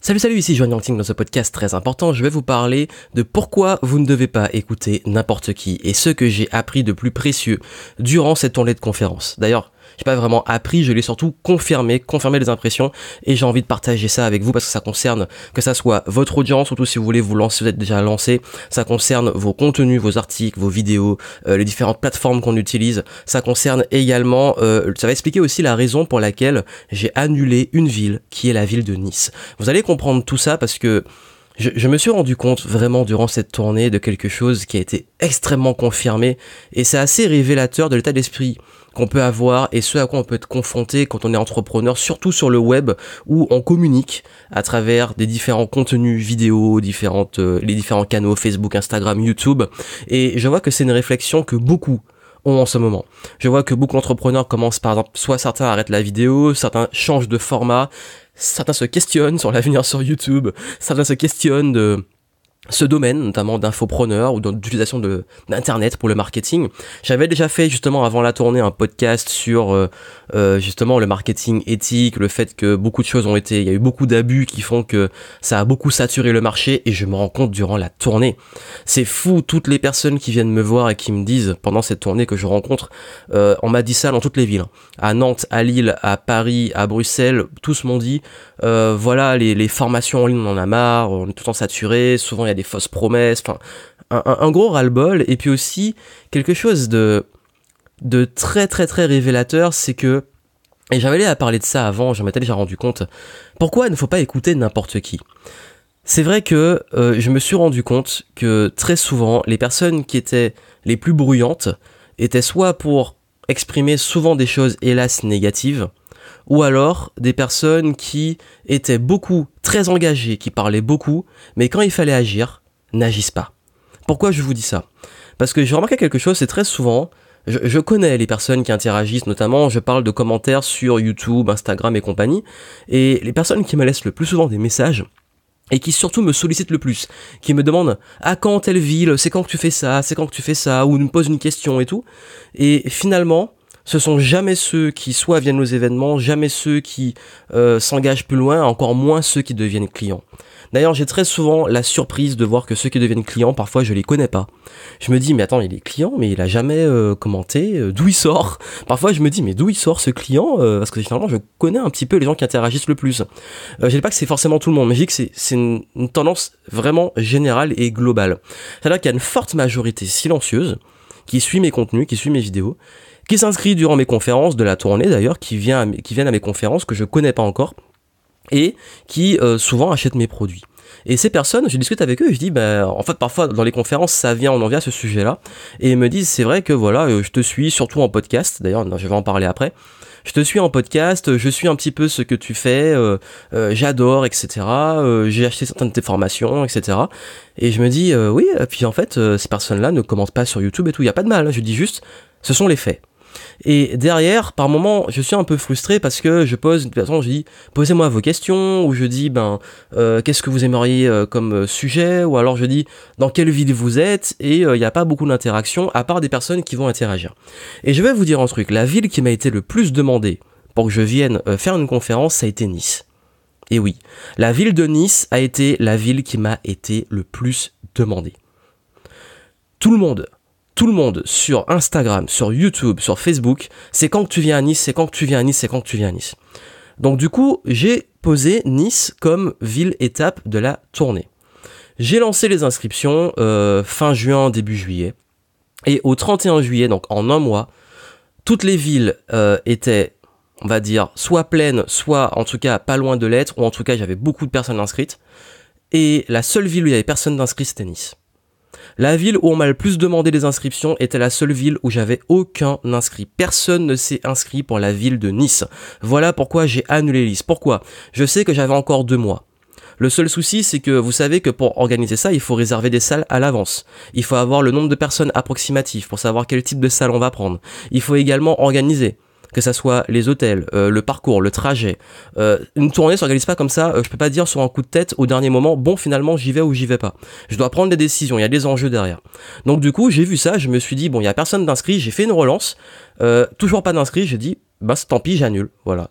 Salut, ici Joanne Yangting. Dans ce podcast très important, je vais vous parler de pourquoi vous ne devez pas écouter n'importe qui et ce que j'ai appris de plus précieux durant cette tournée de conférence. D'ailleurs, j'ai pas vraiment appris, je l'ai surtout confirmé les impressions et j'ai envie de partager ça avec vous parce que ça concerne que ça soit votre audience, surtout si vous voulez vous lancer, vous êtes déjà lancé, ça concerne vos contenus, vos articles, vos vidéos, les différentes plateformes qu'on utilise, ça concerne également, ça va expliquer aussi la raison pour laquelle j'ai annulé une ville qui est la ville de Nice. Vous allez comprendre tout ça parce que je me suis rendu compte vraiment durant cette tournée de quelque chose qui a été extrêmement confirmé et c'est assez révélateur de l'état d'esprit qu'on peut avoir et ce à quoi on peut être confronté quand on est entrepreneur, surtout sur le web où on communique à travers des différents contenus vidéo, les différents canaux Facebook, Instagram, YouTube. Et je vois que c'est une réflexion que beaucoup ont en ce moment. Je vois que beaucoup d'entrepreneurs commencent par exemple, soit certains arrêtent la vidéo, certains changent de format, certains se questionnent sur l'avenir sur YouTube, certains se questionnent de ce domaine, notamment d'infopreneur ou d'utilisation d'internet pour le marketing. J'avais déjà fait justement avant la tournée un podcast sur justement le marketing éthique, le fait que beaucoup de choses il y a eu beaucoup d'abus qui font que ça a beaucoup saturé le marché et je me rends compte durant la tournée. C'est fou, toutes les personnes qui viennent me voir et qui me disent pendant cette tournée que je rencontre, on m'a dit ça dans toutes les villes, à Nantes, à Lille, à Paris, à Bruxelles, tous m'ont dit voilà les formations en ligne on en a marre, on est tout le temps saturé, souvent il y a des fausses promesses, enfin un gros ras-le-bol. Et puis aussi quelque chose de très très très révélateur, c'est que, et j'avais à parler de ça avant, je m'étais déjà rendu compte, pourquoi il ne faut pas écouter n'importe qui. C'est vrai que je me suis rendu compte que très souvent les personnes qui étaient les plus bruyantes étaient soit pour exprimer souvent des choses hélas négatives, ou alors des personnes qui étaient très engagées, qui parlaient beaucoup, mais quand il fallait agir, n'agissent pas. Pourquoi je vous dis ça ? Parce que j'ai remarqué quelque chose, c'est très souvent, je connais les personnes qui interagissent, notamment je parle de commentaires sur YouTube, Instagram et compagnie, et les personnes qui me laissent le plus souvent des messages, et qui surtout me sollicitent le plus, qui me demandent « Ah, quand telle ville, c'est quand que tu fais ça, ou me posent une question et tout », et finalement, ce sont jamais ceux qui soit viennent aux événements, jamais ceux qui s'engagent plus loin, encore moins ceux qui deviennent clients. D'ailleurs, j'ai très souvent la surprise de voir que ceux qui deviennent clients, parfois je les connais pas. Je me dis, mais attends, il est client, mais il a jamais commenté, d'où il sort ? Parfois je me dis, mais d'où il sort ce client ? Parce que finalement, je connais un petit peu les gens qui interagissent le plus. Je dis pas que c'est forcément tout le monde, mais je dis que c'est une tendance vraiment générale et globale. C'est-à-dire qu'il y a une forte majorité silencieuse qui suit mes contenus, qui suit mes vidéos, qui s'inscrit durant mes conférences de la tournée d'ailleurs, qui viennent à mes conférences que je connais pas encore et qui souvent achètent mes produits. Et ces personnes, je discute avec eux et je dis en fait parfois dans les conférences on en vient à ce sujet-là et ils me disent c'est vrai que voilà, je te suis surtout en podcast, d'ailleurs je vais en parler après. Je te suis en podcast, je suis un petit peu ce que tu fais, j'adore, etc. J'ai acheté certaines de tes formations, etc. Et je me dis oui, puis en fait ces personnes-là ne commentent pas sur YouTube et tout, il y a pas de mal, je dis juste ce sont les faits. Et derrière, par moments, je suis un peu frustré parce que je dis, posez-moi vos questions, ou je dis, qu'est-ce que vous aimeriez comme sujet, ou alors je dis, dans quelle ville vous êtes, et il n'y a pas beaucoup d'interaction, à part des personnes qui vont interagir. Et je vais vous dire un truc, la ville qui m'a été le plus demandée pour que je vienne faire une conférence, ça a été Nice. Et oui, la ville de Nice a été la ville qui m'a été le plus demandée. Tout le monde sur Instagram, sur YouTube, sur Facebook, c'est quand que tu viens à Nice, c'est quand que tu viens à Nice, c'est quand que tu viens à Nice. Donc du coup, j'ai posé Nice comme ville étape de la tournée. J'ai lancé les inscriptions fin juin, début juillet. Et au 31 juillet, donc en un mois, toutes les villes étaient, on va dire, soit pleines, soit en tout cas pas loin de l'être, ou en tout cas j'avais beaucoup de personnes inscrites. Et la seule ville où il y avait personne d'inscrit, c'était Nice. La ville où on m'a le plus demandé les inscriptions était la seule ville où j'avais aucun inscrit. Personne ne s'est inscrit pour la ville de Nice. Voilà pourquoi j'ai annulé Nice. Pourquoi ? Je sais que j'avais encore 2 mois. Le seul souci, c'est que vous savez que pour organiser ça, il faut réserver des salles à l'avance. Il faut avoir le nombre de personnes approximatif pour savoir quel type de salle on va prendre. Il faut également organiser, que ça soit les hôtels, le parcours, le trajet. Une tournée s'organise pas comme ça, je peux pas dire sur un coup de tête au dernier moment, bon finalement j'y vais ou j'y vais pas. Je dois prendre des décisions, il y a des enjeux derrière. Donc du coup j'ai vu ça, je me suis dit bon il y a personne d'inscrit, j'ai fait une relance, toujours pas d'inscrit, j'ai dit tant pis j'annule, voilà.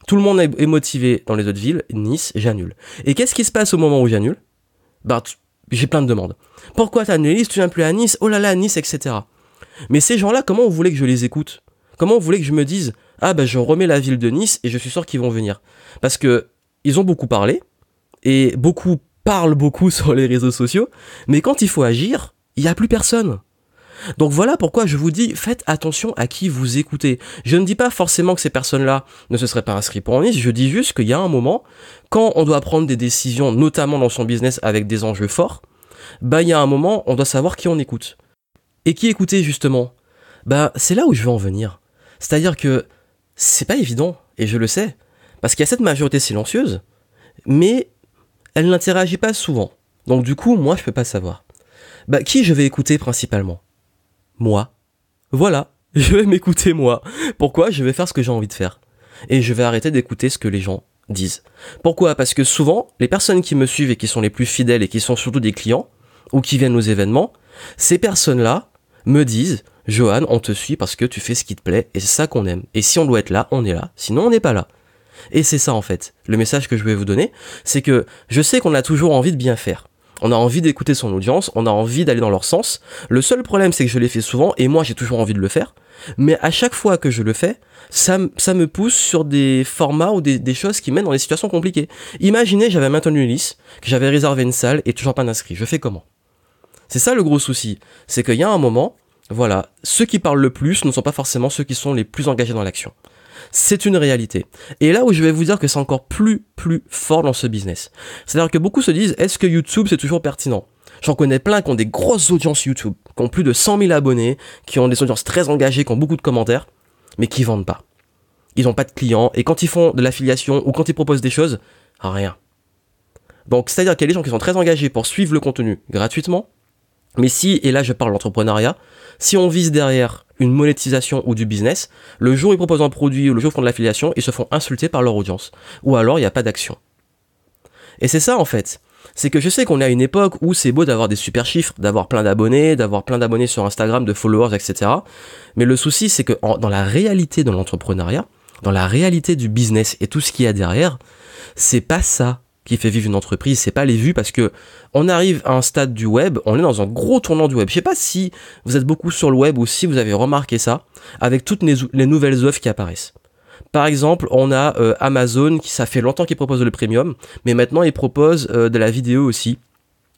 Tout le monde est motivé dans les autres villes. Nice, j'annule. Et qu'est-ce qui se passe au moment où j'annule? J'ai plein de demandes. Pourquoi t'as annulé? Tu viens plus à Nice? Oh là là, Nice, etc. Mais ces gens-là, comment vous voulez que je les écoute? Comment vous voulez que je me dise, je remets la ville de Nice et je suis sûr qu'ils vont venir? Parce que ils ont beaucoup parlé, et beaucoup parlent beaucoup sur les réseaux sociaux, mais quand il faut agir, il n'y a plus personne. Donc voilà pourquoi je vous dis, faites attention à qui vous écoutez. Je ne dis pas forcément que ces personnes-là ne se seraient pas inscrites pour Nice, je dis juste qu'il y a un moment, quand on doit prendre des décisions, notamment dans son business avec des enjeux forts, il y a un moment, on doit savoir qui on écoute. Et qui écouter justement? C'est là où je veux en venir. C'est-à-dire que c'est pas évident, et je le sais, parce qu'il y a cette majorité silencieuse, mais elle n'interagit pas souvent. Donc du coup, moi, je peux pas savoir. Qui je vais écouter principalement? Moi. Voilà, je vais m'écouter moi. Pourquoi? Je vais faire ce que j'ai envie de faire. Et je vais arrêter d'écouter ce que les gens disent. Pourquoi? Parce que souvent, les personnes qui me suivent et qui sont les plus fidèles et qui sont surtout des clients, ou qui viennent aux événements, ces personnes-là me disent, Johan, on te suit parce que tu fais ce qui te plaît et c'est ça qu'on aime. Et si on doit être là, on est là. Sinon, on n'est pas là. Et c'est ça en fait. Le message que je vais vous donner, c'est que je sais qu'on a toujours envie de bien faire. On a envie d'écouter son audience, on a envie d'aller dans leur sens. Le seul problème, c'est que je l'ai fait souvent, et moi j'ai toujours envie de le faire. Mais à chaque fois que je le fais, ça me pousse sur des formats ou des choses qui mènent dans des situations compliquées. Imaginez, j'avais maintenu une liste, que j'avais réservé une salle et toujours pas d'inscrits. Je fais comment? C'est ça le gros souci. C'est qu'il y a un moment, voilà, ceux qui parlent le plus ne sont pas forcément ceux qui sont les plus engagés dans l'action. C'est une réalité. Et là où je vais vous dire que c'est encore plus fort dans ce business. C'est-à-dire que beaucoup se disent, est-ce que YouTube c'est toujours pertinent? J'en connais plein qui ont des grosses audiences YouTube, qui ont plus de 100 000 abonnés, qui ont des audiences très engagées, qui ont beaucoup de commentaires, mais qui vendent pas. Ils n'ont pas de clients, et quand ils font de l'affiliation, ou quand ils proposent des choses, rien. Donc c'est-à-dire qu'il y a des gens qui sont très engagés pour suivre le contenu gratuitement, mais si, et là je parle d'entrepreneuriat, si on vise derrière une monétisation ou du business, le jour où ils proposent un produit ou le jour où ils font de l'affiliation, ils se font insulter par leur audience. Ou alors il n'y a pas d'action. Et c'est ça en fait. C'est que je sais qu'on est à une époque où c'est beau d'avoir des super chiffres, d'avoir plein d'abonnés sur Instagram, de followers, etc. Mais le souci c'est que dans la réalité de l'entrepreneuriat, dans la réalité du business et tout ce qu'il y a derrière, c'est pas ça qui fait vivre une entreprise, c'est pas les vues, parce que on arrive à un stade du web, on est dans un gros tournant du web. Je sais pas si vous êtes beaucoup sur le web ou si vous avez remarqué ça, avec toutes les nouvelles offres qui apparaissent. Par exemple, on a Amazon, ça fait longtemps qu'il propose le premium, mais maintenant il propose de la vidéo aussi.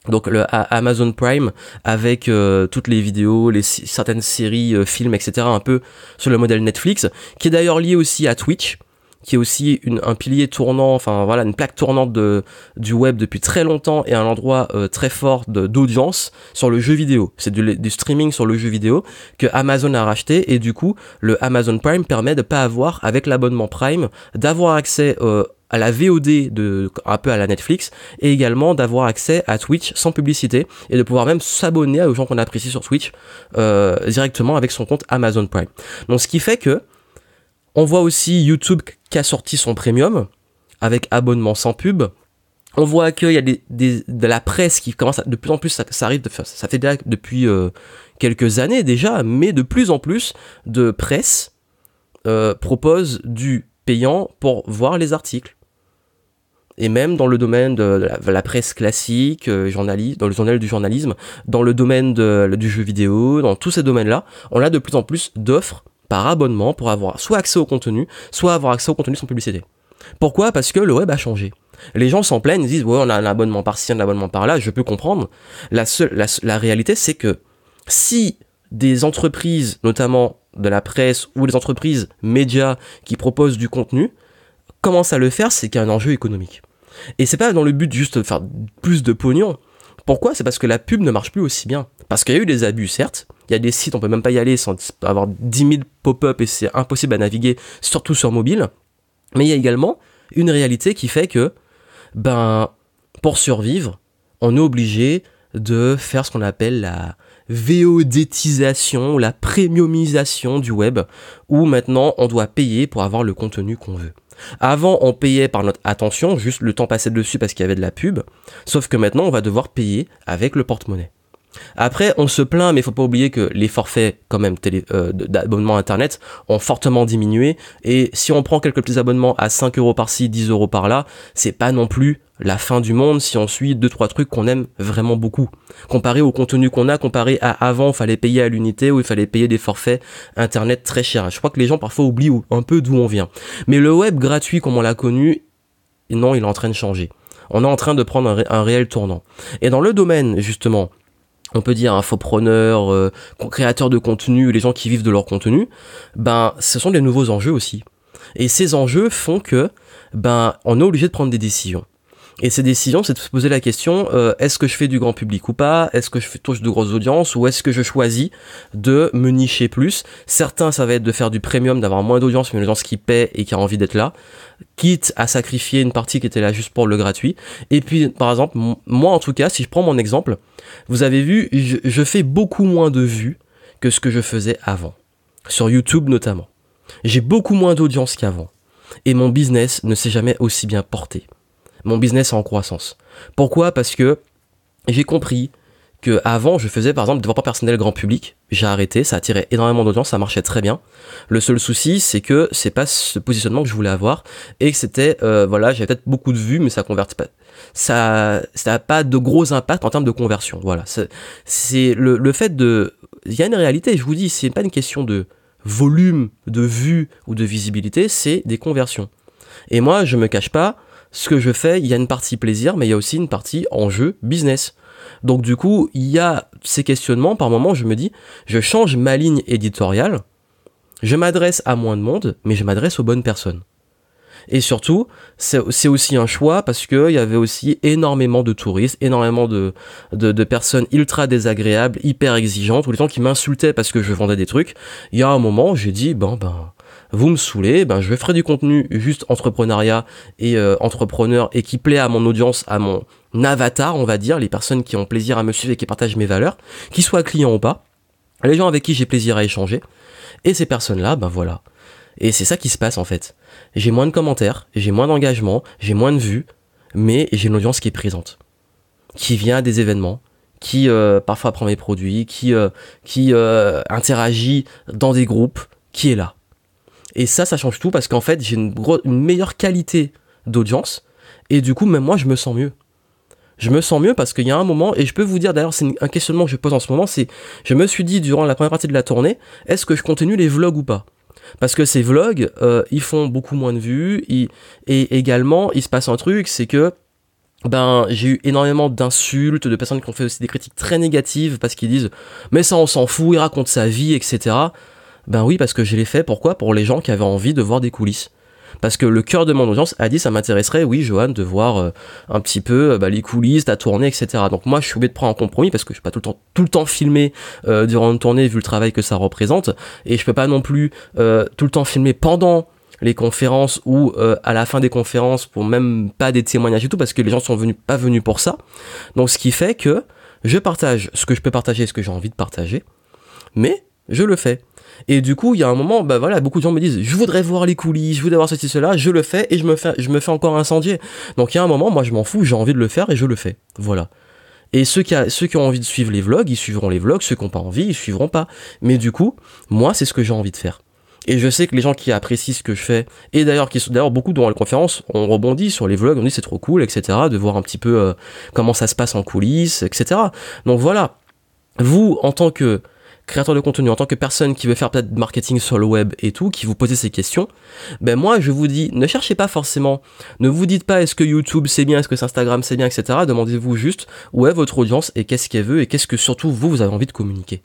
Donc le Amazon Prime avec toutes les vidéos, certaines séries, films, etc. un peu sur le modèle Netflix, qui est d'ailleurs lié aussi à Twitch, qui est aussi un pilier tournant, enfin voilà, une plaque tournante du web depuis très longtemps et un endroit très fort d'audience sur le jeu vidéo. C'est du streaming sur le jeu vidéo que Amazon a racheté, et du coup le Amazon Prime permet de pas avoir, avec l'abonnement Prime, d'avoir accès à la VOD un peu à la Netflix, et également d'avoir accès à Twitch sans publicité, et de pouvoir même s'abonner aux gens qu'on apprécie sur Twitch directement avec son compte Amazon Prime. Donc ce qui fait que on voit aussi YouTube qui a sorti son premium avec abonnement sans pub. On voit qu'il y a de la presse qui commence de plus en plus, ça arrive, ça fait depuis quelques années déjà, mais de plus en plus de presse propose du payant pour voir les articles. Et même dans le domaine de la presse classique, dans le journal du journalisme, dans le domaine du jeu vidéo, dans tous ces domaines-là, on a de plus en plus d'offres par abonnement pour avoir soit accès au contenu, soit avoir accès au contenu sans publicité. Pourquoi? Parce que le web a changé. Les gens s'en plaignent, ils disent ouais, on a un abonnement par-ci, un abonnement par-là, je peux comprendre. La réalité, c'est que si des entreprises, notamment de la presse ou des entreprises médias qui proposent du contenu, commencent à le faire, c'est qu'il y a un enjeu économique. Et c'est pas dans le but juste de faire plus de pognon. Pourquoi? C'est parce que la pub ne marche plus aussi bien. Parce qu'il y a eu des abus, certes. Il y a des sites, on peut même pas y aller sans avoir 10 000 pop-up et c'est impossible à naviguer, surtout sur mobile. Mais il y a également une réalité qui fait que, pour survivre, on est obligé de faire ce qu'on appelle la VODisation, la premiumisation du web, où maintenant on doit payer pour avoir le contenu qu'on veut. Avant, on payait par notre attention, juste le temps passé dessus parce qu'il y avait de la pub, sauf que maintenant on va devoir payer avec le porte-monnaie. Après, on se plaint, mais il faut pas oublier que les forfaits, quand même, d'abonnement Internet ont fortement diminué. Et si on prend quelques petits abonnements à 5 euros par-ci, 10 euros par-là, c'est pas non plus la fin du monde si on suit 2-3 trucs qu'on aime vraiment beaucoup. Comparé au contenu qu'on a, comparé à avant, il fallait payer à l'unité ou il fallait payer des forfaits Internet très chers. Je crois que les gens parfois oublient un peu d'où on vient. Mais le web gratuit, comme on l'a connu, non, il est en train de changer. On est en train de prendre un réel tournant. Et dans le domaine, justement, on peut dire infopreneurs, créateurs de contenu, les gens qui vivent de leur contenu, ben ce sont des nouveaux enjeux aussi. Et ces enjeux font que ben on est obligé de prendre des décisions. Et ces décisions, c'est de se poser la question, est-ce que je fais du grand public ou pas? Est-ce que je touche de grosses audiences? Ou est-ce que je choisis de me nicher plus? Certains, ça va être de faire du premium, d'avoir moins d'audience, mais une audience qui paie et qui a envie d'être là, quitte à sacrifier une partie qui était là juste pour le gratuit. Et puis, par exemple, moi en tout cas, si je prends mon exemple, vous avez vu, je fais beaucoup moins de vues que ce que je faisais avant. Sur YouTube notamment. J'ai beaucoup moins d'audience qu'avant. Et mon business ne s'est jamais aussi bien porté. Mon business est en croissance. Pourquoi? Parce que j'ai compris que avant je faisais par exemple développement personnel grand public. J'ai arrêté, ça attirait énormément d'audience, ça marchait très bien. Le seul souci, c'est que c'est pas ce positionnement que je voulais avoir et que c'était, j'avais peut-être beaucoup de vues, mais ça convertit pas. Ça a pas de gros impact en termes de conversion. Voilà, c'est le fait de, il y a une réalité. Je vous dis, c'est pas une question de volume de vues ou de visibilité, c'est des conversions. Et moi, je me cache pas. Ce que je fais, il y a une partie plaisir, mais il y a aussi une partie enjeu business. Donc du coup, il y a ces questionnements. Par moment, je me dis, je change ma ligne éditoriale, je m'adresse à moins de monde, mais je m'adresse aux bonnes personnes. Et surtout, c'est aussi un choix parce qu'il y avait aussi énormément de touristes, énormément de personnes ultra désagréables, hyper exigeantes, ou les gens qui m'insultaient parce que je vendais des trucs. Il y a un moment, j'ai dit, vous me saoulez, je ferai du contenu juste entrepreneuriat et entrepreneur et qui plaît à mon audience, à mon avatar, on va dire, les personnes qui ont plaisir à me suivre et qui partagent mes valeurs, qu'ils soient clients ou pas, les gens avec qui j'ai plaisir à échanger, et ces personnes-là, voilà. Et c'est ça qui se passe en fait. J'ai moins de commentaires, j'ai moins d'engagement, j'ai moins de vues, mais j'ai une audience qui est présente, qui vient à des événements, qui parfois prend mes produits, qui interagit dans des groupes, qui est là. Et ça change tout parce qu'en fait, j'ai une meilleure qualité d'audience et du coup, même moi, je me sens mieux. Je me sens mieux parce qu'il y a un moment, et je peux vous dire d'ailleurs, c'est un questionnement que je pose en ce moment, c'est, je me suis dit durant la première partie de la tournée, est-ce que je continue les vlogs ou pas? Parce que ces vlogs, ils font beaucoup moins de vues, et également, il se passe un truc, c'est que j'ai eu énormément d'insultes, de personnes qui ont fait aussi des critiques très négatives parce qu'ils disent « mais ça on s'en fout, il raconte sa vie, etc. » Ben oui, parce que je l'ai fait, pourquoi? Pour les gens qui avaient envie de voir des coulisses. Parce que le cœur de mon audience a dit ça m'intéresserait, oui Johan, de voir un petit peu les coulisses, ta tournée, etc. Donc moi je suis obligé de prendre un compromis parce que je peux pas tout le temps filmer durant une tournée vu le travail que ça représente, et je peux pas non plus tout le temps filmer pendant les conférences ou à la fin des conférences pour même pas des témoignages et tout parce que les gens sont pas venus pour ça. Donc ce qui fait que je partage ce que je peux partager, ce que j'ai envie de partager, mais je le fais. Et du coup, il y a un moment, beaucoup de gens me disent, je voudrais voir les coulisses, je voudrais voir ceci, cela, je le fais et je me fais encore incendier. Donc il y a un moment, moi je m'en fous, j'ai envie de le faire et je le fais. Voilà. Et ceux qui ont envie de suivre les vlogs, ils suivront les vlogs, ceux qui n'ont pas envie, ils suivront pas. Mais du coup, moi c'est ce que j'ai envie de faire. Et je sais que les gens qui apprécient ce que je fais, et d'ailleurs beaucoup durant les conférences, on rebondit sur les vlogs, on dit c'est trop cool, etc. De voir un petit peu comment ça se passe en coulisses, etc. Donc voilà, vous en tant que créateur de contenu, en tant que personne qui veut faire peut-être de marketing sur le web et tout, qui vous posez ces questions, moi je vous dis, ne cherchez pas forcément, ne vous dites pas est-ce que YouTube c'est bien, est-ce que Instagram c'est bien, etc. Demandez-vous juste où est votre audience et qu'est-ce qu'elle veut et qu'est-ce que surtout vous avez envie de communiquer.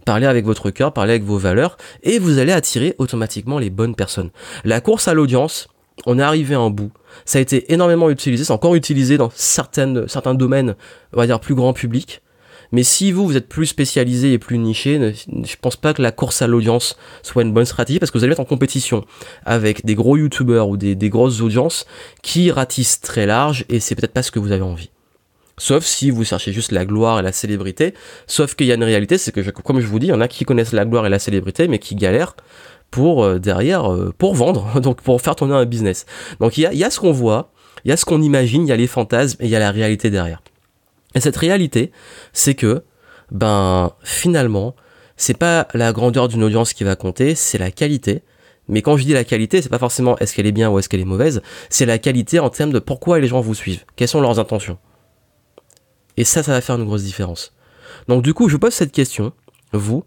Parlez avec votre cœur, parlez avec vos valeurs et vous allez attirer automatiquement les bonnes personnes. La course à l'audience, on est arrivé à un bout. Ça a été énormément utilisé, c'est encore utilisé dans certains domaines, on va dire plus grand public. Mais si vous êtes plus spécialisé et plus niché, je pense pas que la course à l'audience soit une bonne stratégie parce que vous allez être en compétition avec des gros youtubeurs ou des grosses audiences qui ratissent très large et c'est peut-être pas ce que vous avez envie. Sauf si vous cherchez juste la gloire et la célébrité. Sauf qu'il y a une réalité, c'est que comme je vous dis, il y en a qui connaissent la gloire et la célébrité mais qui galèrent pour vendre, donc pour faire tourner un business. Donc il y a ce qu'on voit, il y a ce qu'on imagine, il y a les fantasmes et il y a la réalité derrière. Et cette réalité, c'est que ben finalement, c'est pas la grandeur d'une audience qui va compter, c'est la qualité. Mais quand je dis la qualité, c'est pas forcément est-ce qu'elle est bien ou est-ce qu'elle est mauvaise, c'est la qualité en termes de pourquoi les gens vous suivent, quelles sont leurs intentions. Et ça va faire une grosse différence. Donc du coup, je vous pose cette question, vous,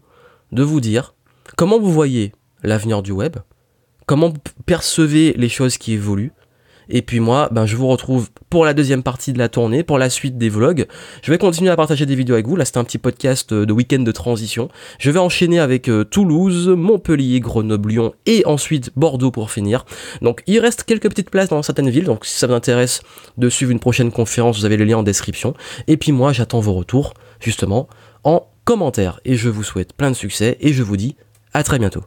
de vous dire comment vous voyez l'avenir du web, comment vous percevez les choses qui évoluent. Et puis moi, je vous retrouve pour la deuxième partie de la tournée, pour la suite des vlogs. Je vais continuer à partager des vidéos avec vous. Là, c'était un petit podcast de week-end de transition. Je vais enchaîner avec Toulouse, Montpellier, Grenoble, Lyon et ensuite Bordeaux pour finir. Donc, il reste quelques petites places dans certaines villes. Donc, si ça vous intéresse de suivre une prochaine conférence, vous avez le lien en description. Et puis moi, j'attends vos retours, justement, en commentaire. Et je vous souhaite plein de succès et je vous dis à très bientôt.